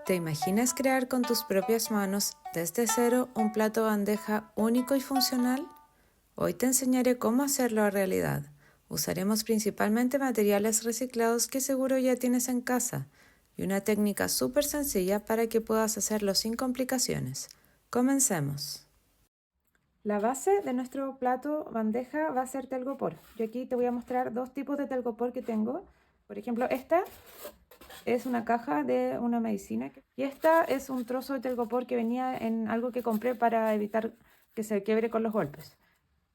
¿Te imaginas crear con tus propias manos desde cero un plato bandeja único y funcional? Hoy te enseñaré cómo hacerlo a realidad. Usaremos principalmente materiales reciclados que seguro ya tienes en casa y una técnica súper sencilla para que puedas hacerlo sin complicaciones. Comencemos. La base de nuestro plato bandeja va a ser telgopor. Yo aquí te voy a mostrar dos tipos de telgopor que tengo. Por ejemplo, esta es una caja de una medicina y esta es un trozo de telgopor que venía en algo que compré para evitar que se quiebre con los golpes.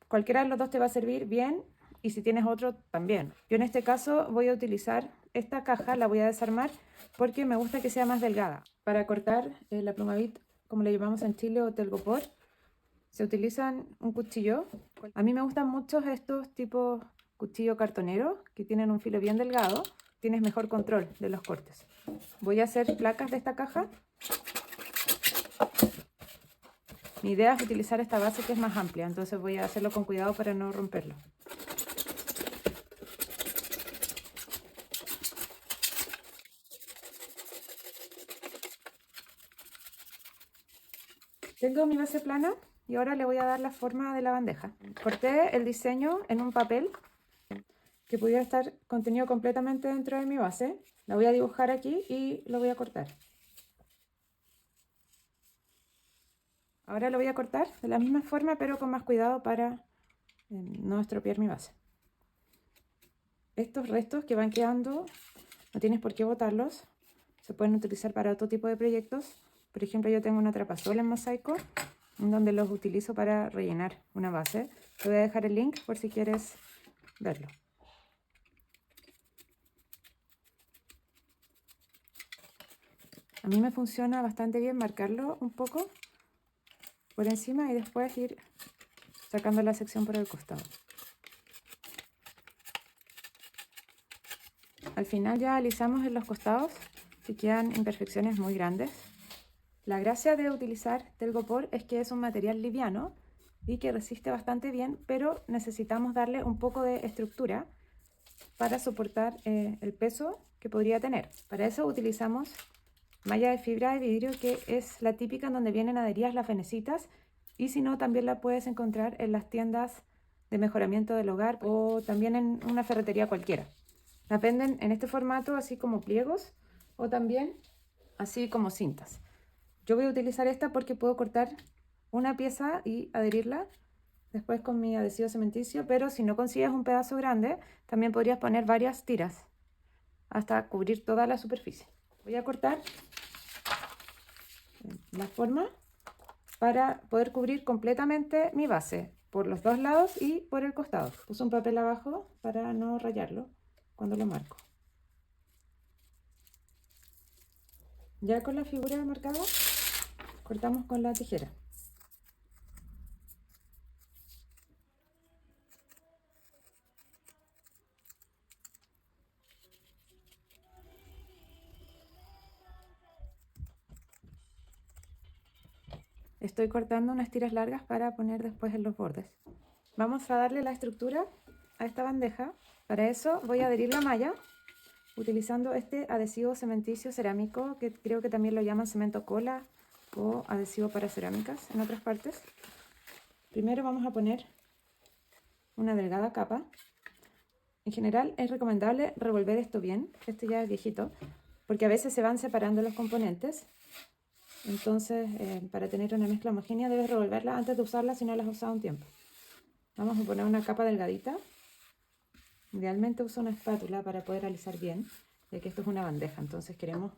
Cualquiera de los dos te va a servir bien y si tienes otro también. Yo en este caso voy a utilizar esta caja, la voy a desarmar porque me gusta que sea más delgada. Para cortar la plumavit, como le llamamos en Chile, o telgopor, se utilizan un cuchillo. A mí me gustan mucho estos tipos cuchillo cartonero que tienen un filo bien delgado. Tienes mejor control de los cortes. Voy a hacer placas de esta caja. Mi idea es utilizar esta base que es más amplia, entonces voy a hacerlo con cuidado para no romperlo. Tengo mi base plana y ahora le voy a dar la forma de la bandeja. Corté el diseño en un papel que pudiera estar contenido completamente dentro de mi base. La voy a dibujar aquí y lo voy a cortar. Ahora lo voy a cortar de la misma forma, pero con más cuidado para no estropear mi base. Estos restos que van quedando, no tienes por qué botarlos. Se pueden utilizar para otro tipo de proyectos. Por ejemplo, yo tengo una trapazola en mosaico, en donde los utilizo para rellenar una base. Te voy a dejar el link por si quieres verlo. A mí me funciona bastante bien marcarlo un poco por encima y después ir sacando la sección por el costado. Al final ya alisamos en los costados si quedan imperfecciones muy grandes. La gracia de utilizar telgopor es que es un material liviano y que resiste bastante bien, pero necesitamos darle un poco de estructura para soportar el peso que podría tener. Para eso utilizamos malla de fibra de vidrio, que es la típica en donde vienen adheridas las fenecitas, y si no, también la puedes encontrar en las tiendas de mejoramiento del hogar o también en una ferretería cualquiera. La venden en este formato, así como pliegos, o también así como cintas. Yo voy a utilizar esta porque puedo cortar una pieza y adherirla después con mi adhesivo cementicio, pero si no consigues un pedazo grande, también podrías poner varias tiras hasta cubrir toda la superficie. Voy a cortar la forma para poder cubrir completamente mi base por los dos lados y por el costado. Puse un papel abajo para no rayarlo cuando lo marco. Ya con la figura marcada, cortamos con la tijera. Estoy cortando unas tiras largas para poner después en los bordes. Vamos a darle la estructura a esta bandeja. Para eso voy a adherir la malla utilizando este adhesivo cementicio cerámico, que creo que también lo llaman cemento cola o adhesivo para cerámicas en otras partes. Primero vamos a poner una delgada capa. En general es recomendable revolver esto bien, este ya es viejito, porque a veces se van separando los componentes. Entonces, para tener una mezcla homogénea debes revolverla antes de usarla si no la has usado un tiempo. Vamos a poner una capa delgadita. Idealmente uso una espátula para poder alisar bien, ya que esto es una bandeja, entonces queremos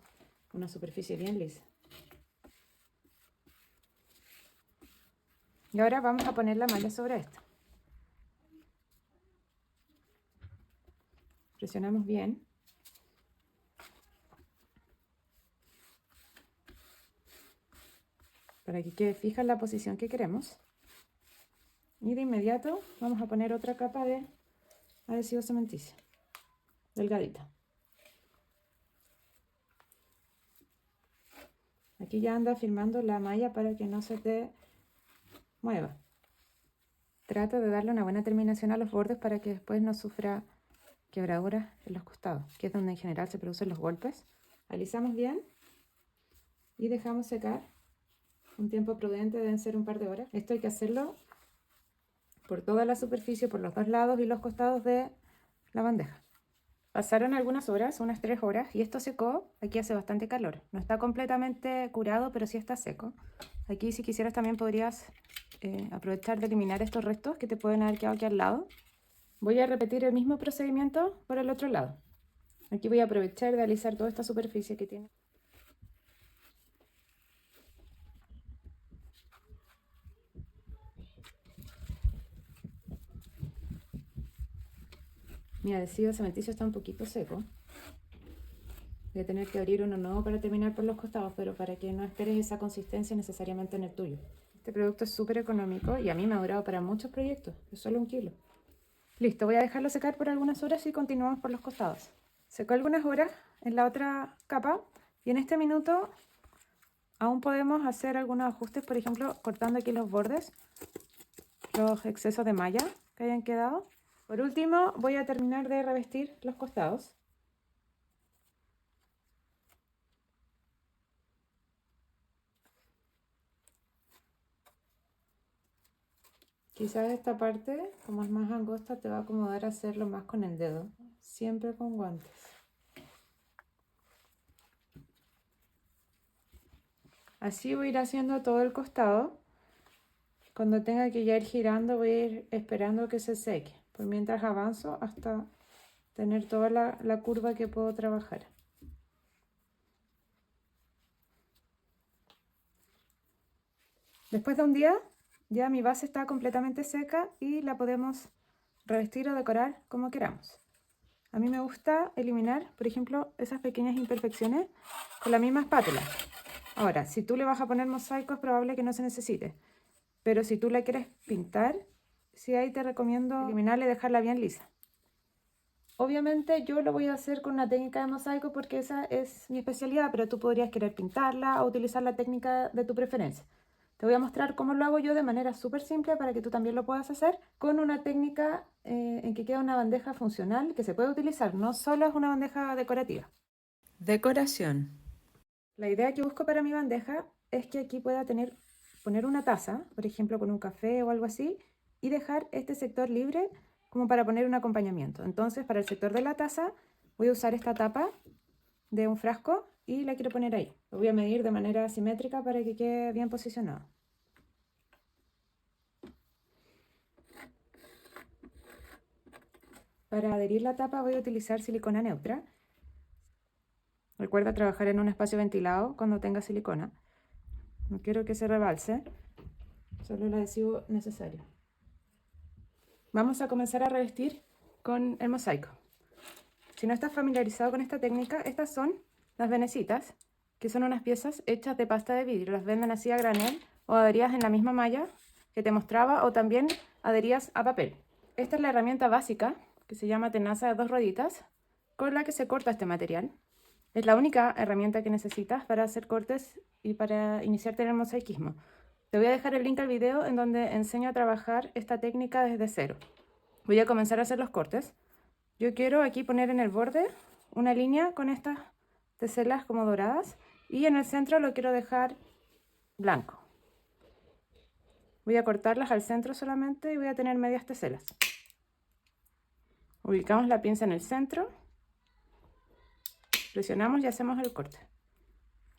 una superficie bien lisa. Y ahora vamos a poner la malla sobre esto. Presionamos bien. Para que quede fija en la posición que queremos. Y de inmediato vamos a poner otra capa de adhesivo cementicio, delgadita. Aquí ya anda firmando la malla para que no se te mueva. Trata de darle una buena terminación a los bordes para que después no sufra quebraduras en los costados, que es donde en general se producen los golpes. Alisamos bien y dejamos secar un tiempo prudente, deben ser un par de horas. Esto hay que hacerlo por toda la superficie, por los dos lados y los costados de la bandeja. Pasaron algunas horas, unas 3 horas, y esto secó. Aquí hace bastante calor. No está completamente curado, pero sí está seco. Aquí, si quisieras, también podrías aprovechar de eliminar estos restos que te pueden haber quedado aquí al lado. Voy a repetir el mismo procedimiento por el otro lado. Aquí voy a aprovechar de alisar toda esta superficie que tiene. Mi adhesivo cementicio está un poquito seco. Voy a tener que abrir uno nuevo para terminar por los costados, pero para que no esperes esa consistencia necesariamente en el tuyo. Este producto es súper económico y a mí me ha durado para muchos proyectos. Es solo 1 kilo. Listo, voy a dejarlo secar por algunas horas y continuamos por los costados. Secó algunas horas en la otra capa y en este minuto aún podemos hacer algunos ajustes, por ejemplo, cortando aquí los bordes, los excesos de malla que hayan quedado. Por último, voy a terminar de revestir los costados. Quizás esta parte, como es más angosta, te va a acomodar a hacerlo más con el dedo, siempre con guantes. Así voy a ir haciendo todo el costado. Cuando tenga que ya ir girando, voy a ir esperando que se seque, por mientras avanzo hasta tener toda la curva que puedo trabajar. Después de un día, ya mi base está completamente seca y la podemos revestir o decorar como queramos. A mí me gusta eliminar, por ejemplo, esas pequeñas imperfecciones con la misma espátula. Ahora, si tú le vas a poner mosaico es probable que no se necesite, pero si tú la quieres pintar, sí, ahí te recomiendo eliminarla y dejarla bien lisa. Obviamente yo lo voy a hacer con una técnica de mosaico porque esa es mi especialidad, pero tú podrías querer pintarla o utilizar la técnica de tu preferencia. Te voy a mostrar cómo lo hago yo de manera súper simple para que tú también lo puedas hacer con una técnica en que queda una bandeja funcional que se puede utilizar, no solo es una bandeja decorativa. Decoración. La idea que busco para mi bandeja es que aquí pueda poner una taza, por ejemplo con un café o algo así, y dejar este sector libre como para poner un acompañamiento. Entonces, para el sector de la taza voy a usar esta tapa de un frasco y la quiero poner ahí. Lo voy a medir de manera simétrica para que quede bien posicionado. Para adherir la tapa voy a utilizar silicona neutra. Recuerda trabajar en un espacio ventilado cuando tenga silicona. No quiero que se rebalse, solo el adhesivo necesario. Vamos a comenzar a revestir con el mosaico. Si no estás familiarizado con esta técnica, estas son las venecitas, que son unas piezas hechas de pasta de vidrio. Las venden así a granel o adheridas en la misma malla que te mostraba o también adheridas a papel. Esta es la herramienta básica que se llama tenaza de 2 rueditas con la que se corta este material. Es la única herramienta que necesitas para hacer cortes y para iniciarte en el mosaicismo. Te voy a dejar el link al video en donde enseño a trabajar esta técnica desde cero. Voy a comenzar a hacer los cortes. Yo quiero aquí poner en el borde una línea con estas teselas como doradas y en el centro lo quiero dejar blanco. Voy a cortarlas al centro solamente y voy a tener medias teselas. Ubicamos la pinza en el centro, presionamos y hacemos el corte.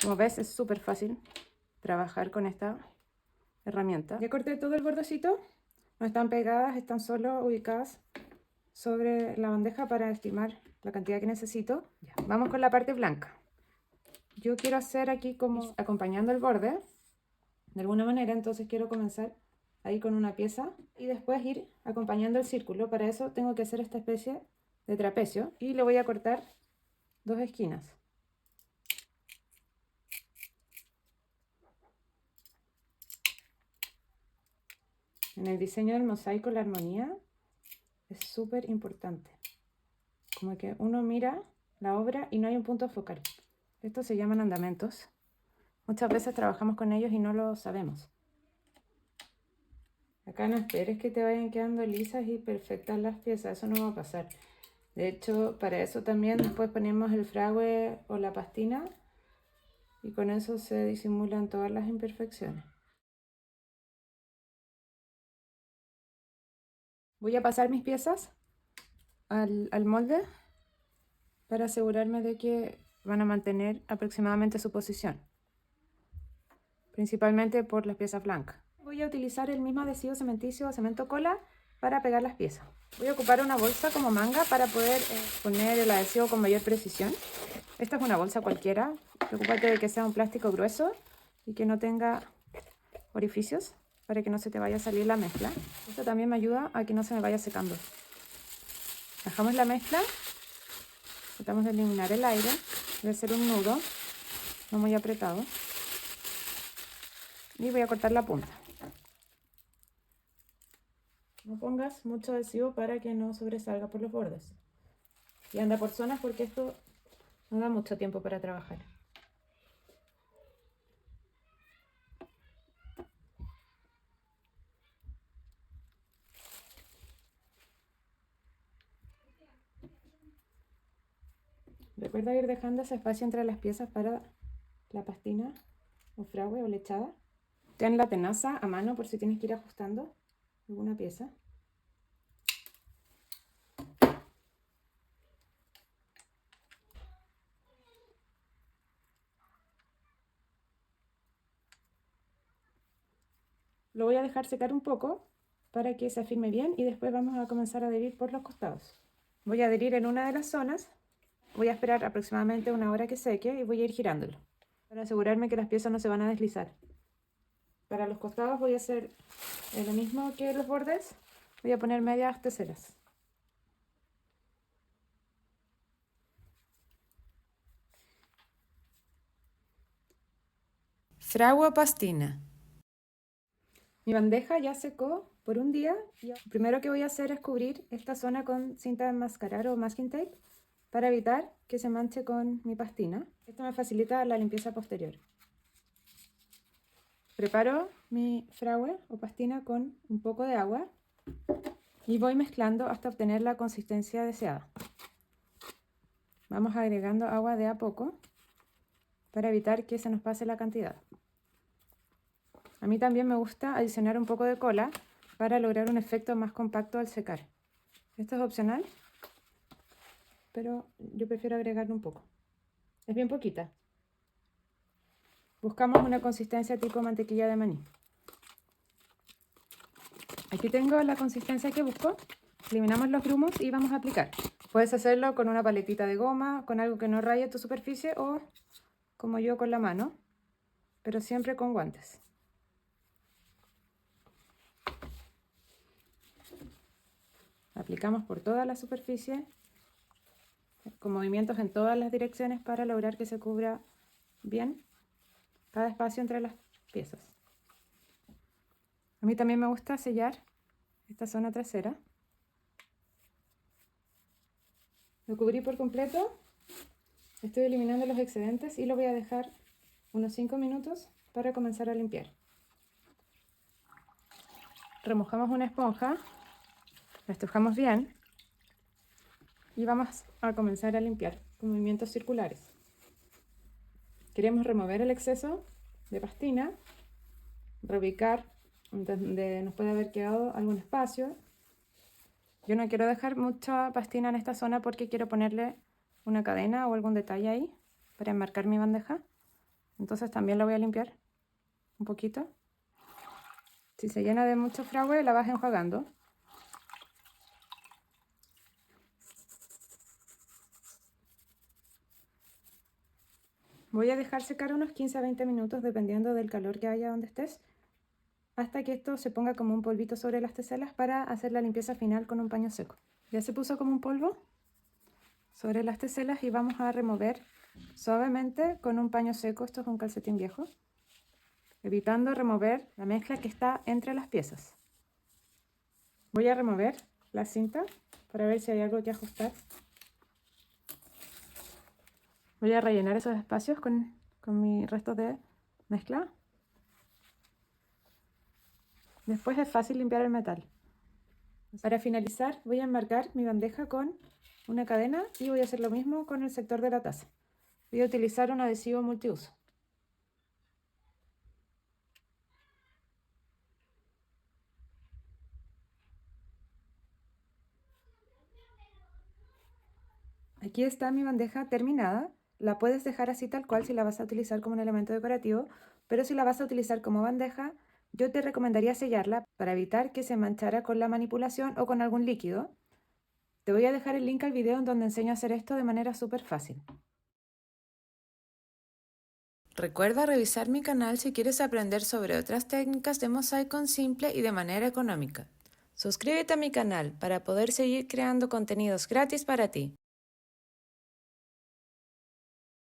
Como ves, es súper fácil trabajar con esta herramienta. Ya corté todo el bordecito, no están pegadas, están solo ubicadas sobre la bandeja para estimar la cantidad que necesito. Ya, vamos con la parte blanca. Yo quiero hacer aquí como acompañando el borde de alguna manera, entonces quiero comenzar ahí con una pieza y después ir acompañando el círculo. Para eso tengo que hacer esta especie de trapecio y le voy a cortar 2 esquinas. En el diseño del mosaico la armonía es súper importante. Como que uno mira la obra y no hay un punto focal. Estos se llaman andamentos. Muchas veces trabajamos con ellos y no lo sabemos. Acá no esperes que te vayan quedando lisas y perfectas las piezas, eso no va a pasar. De hecho, para eso también después ponemos el fragüe o la pastina y con eso se disimulan todas las imperfecciones. Voy a pasar mis piezas al molde para asegurarme de que van a mantener aproximadamente su posición, principalmente por las piezas blancas. Voy a utilizar el mismo adhesivo cementicio o cemento cola para pegar las piezas. Voy a ocupar una bolsa como manga para poder poner el adhesivo con mayor precisión. Esta es una bolsa cualquiera, preocúpate de que sea un plástico grueso y que no tenga orificios para que no se te vaya a salir la mezcla. Esto también me ayuda a que no se me vaya secando. Bajamos la mezcla, tratamos de eliminar el aire, de hacer un nudo, no muy apretado, y voy a cortar la punta. No pongas mucho adhesivo para que no sobresalga por los bordes. Y anda por zonas porque esto no da mucho tiempo para trabajar. Recuerda ir dejando ese espacio entre las piezas para la pastina o fragua o lechada. Ten la tenaza a mano por si tienes que ir ajustando alguna pieza. Lo voy a dejar secar un poco para que se afirme bien y después vamos a comenzar a adherir por los costados. Voy a adherir en una de las zonas, voy a esperar aproximadamente una hora que seque y voy a ir girándolo para asegurarme que las piezas no se van a deslizar. Para los costados voy a hacer lo mismo que los bordes, voy a poner medias teselas. Fragua pastina. Mi bandeja ya secó por un día. Lo primero que voy a hacer es cubrir esta zona con cinta de enmascarar o masking tape para evitar que se manche con mi pastina. Esto me facilita la limpieza posterior. Preparo mi fragua o pastina con un poco de agua y voy mezclando hasta obtener la consistencia deseada. Vamos agregando agua de a poco para evitar que se nos pase la cantidad. A mí también me gusta adicionar un poco de cola para lograr un efecto más compacto al secar. Esto es opcional, pero yo prefiero agregarle un poco. Es bien poquita. Buscamos una consistencia tipo mantequilla de maní. Aquí tengo la consistencia que busco. Eliminamos los grumos y vamos a aplicar. Puedes hacerlo con una paletita de goma, con algo que no raye tu superficie o como yo con la mano, pero siempre con guantes. Aplicamos por toda la superficie, con movimientos en todas las direcciones para lograr que se cubra bien cada espacio entre las piezas. A mí también me gusta sellar esta zona trasera. Lo cubrí por completo, estoy eliminando los excedentes y lo voy a dejar unos 5 minutos para comenzar a limpiar. Remojamos una esponja, la estrujamos bien y vamos a comenzar a limpiar con movimientos circulares. Queremos remover el exceso de pastina, reubicar donde nos puede haber quedado algún espacio. Yo no quiero dejar mucha pastina en esta zona porque quiero ponerle una cadena o algún detalle ahí para enmarcar mi bandeja. Entonces también la voy a limpiar un poquito. Si se llena de mucho fragua, la vas enjuagando. Voy a dejar secar unos 15 a 20 minutos dependiendo del calor que haya donde estés, hasta que esto se ponga como un polvito sobre las teselas para hacer la limpieza final con un paño seco. Ya se puso como un polvo sobre las teselas y vamos a remover suavemente con un paño seco. Esto es un calcetín viejo, evitando remover la mezcla que está entre las piezas. Voy a remover la cinta para ver si hay algo que ajustar. Voy a rellenar esos espacios con mi resto de mezcla. Después es fácil limpiar el metal. Para finalizar voy a enmarcar mi bandeja con una cadena y voy a hacer lo mismo con el sector de la taza. Voy a utilizar un adhesivo multiuso. Aquí está mi bandeja terminada. La puedes dejar así tal cual si la vas a utilizar como un elemento decorativo, pero si la vas a utilizar como bandeja, yo te recomendaría sellarla para evitar que se manchara con la manipulación o con algún líquido. Te voy a dejar el link al video en donde enseño a hacer esto de manera súper fácil. Recuerda revisar mi canal si quieres aprender sobre otras técnicas de mosaico simple y de manera económica. Suscríbete a mi canal para poder seguir creando contenidos gratis para ti.